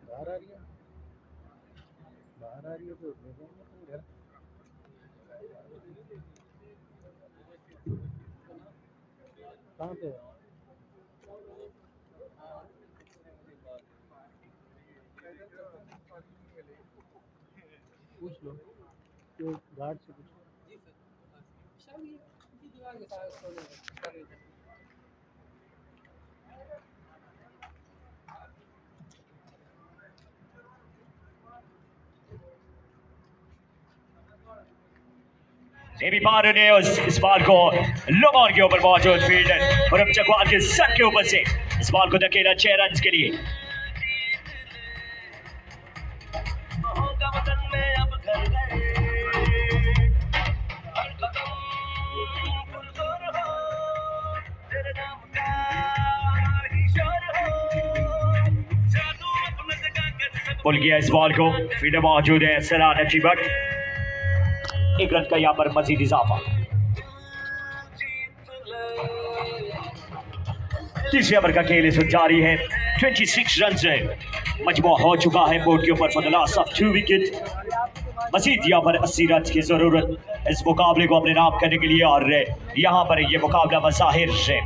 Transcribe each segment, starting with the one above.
बाहर आ रही है, बाहर आ रही है तो घर कहाँ पे है? पूछ लो तो गार्ड से पूछ लो। सेमी पार ने इस बाल को लोगों के ऊपर मौजूद फील्डर और अब चकवाल के सर के ऊपर से इस बाल को धकेला 6 रन के लिए। पुल किया इस बॉल को, फील्डर मौजूद है सलाह अच्छी बट 1 रन का यहाँ पर मजीद इजाफा। तीसरे ओवर का खेल इस वक्त जारी है। 26 रन से मजमू हो चुका है बोर्ड के ऊपर for the last of 2 wicket. Majeed यहाँ पर 80 रन की जरूरत इस मुकाबले को अपने नाम करने के लिए और यहाँ पर ये मुकाबला मज़ाहिर से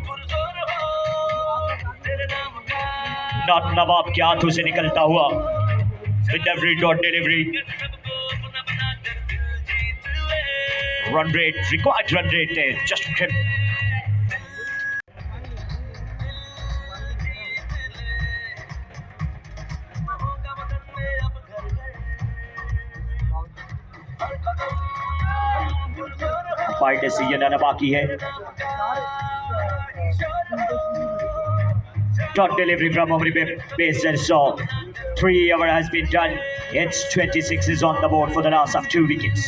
नॉट नवाब के हाथों से निकलता हुआ with every dot delivery run rate required run rate just him by decision आना बाकी है। Dot delivery from Omri base and so 3 over has been done. It's 26 is on the board for the loss of 2 wickets.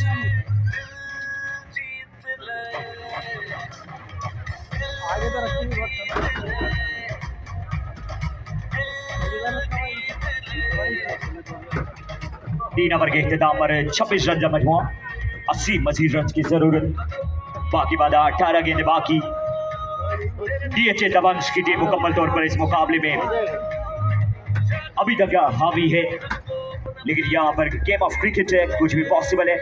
तीन over के इख्तिताम पर 26 run का मजमूआ, 80 मजीद run की जरूरत। बाकी बाधा 18 गेंद बाकी। डीएचए दबंग की टीम मुकम्मल तौर पर इस मुकाबले में अभी तक हावी है, लेकिन यहाँ पर गेम ऑफ क्रिकेट है, कुछ भी पॉसिबल है।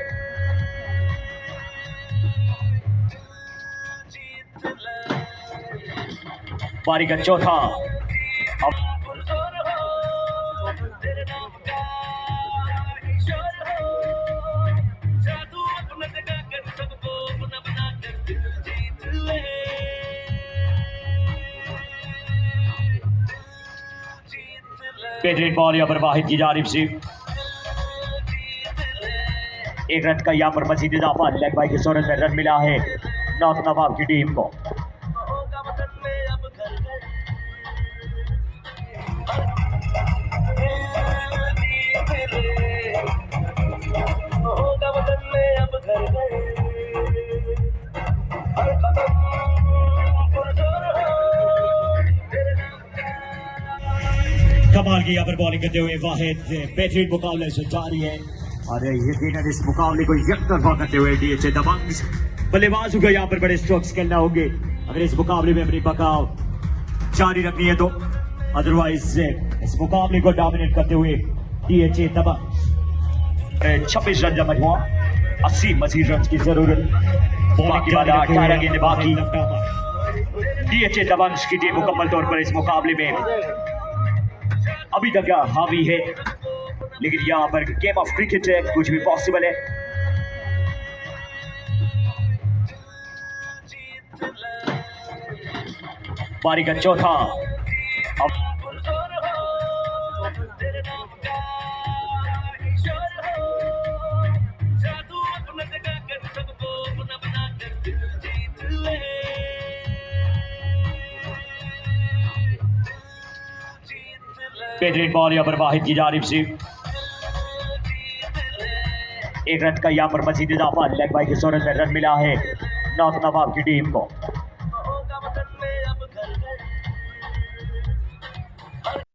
पारी का चौथा बेहतरीन बॉल यहाँ पर वाहिद की जानिब से 1 रन का यहाँ पर मजीद इजाफा। लेग बाई की सूरत में रन मिला है नॉर्थ नवाब की टीम को। कमाल की यहाँ पर बॉलिंग करते हुए वाहिद, बेहतरीन मुकाबला से जारी है और यकीनन इस मुकाबले को यकतरफा करते हुए डीएचए दबंग बल्लेबाजों को यहाँ पर बड़े स्ट्रोक्स खेलना होंगे अगर इस मुकाबले में अपनी बकाव जारी रखनी है तो। अदरवाइज इस मुकाबले को डोमिनेट करते हुए डीएचए दबंग 26 रन का मजमूआ, 80 मजीद रन की जरूरत। बाकी बाधा 18 गेंद बाकी। डीएचए दबंग की टीम मुकम्मल तौर पर इस मुकाबले में अभी तक हावी है, लेकिन यहाँ पर गेम ऑफ क्रिकेट है, कुछ भी पॉसिबल है। पारी का चौथा बेहतरीन बॉल यहाँ पर वाहिद की जानिब से 1 रन का यहाँ पर मजीद इजाफा। लेग बाई की सूरत में रन मिला है नॉर्थ नवाब की टीम को।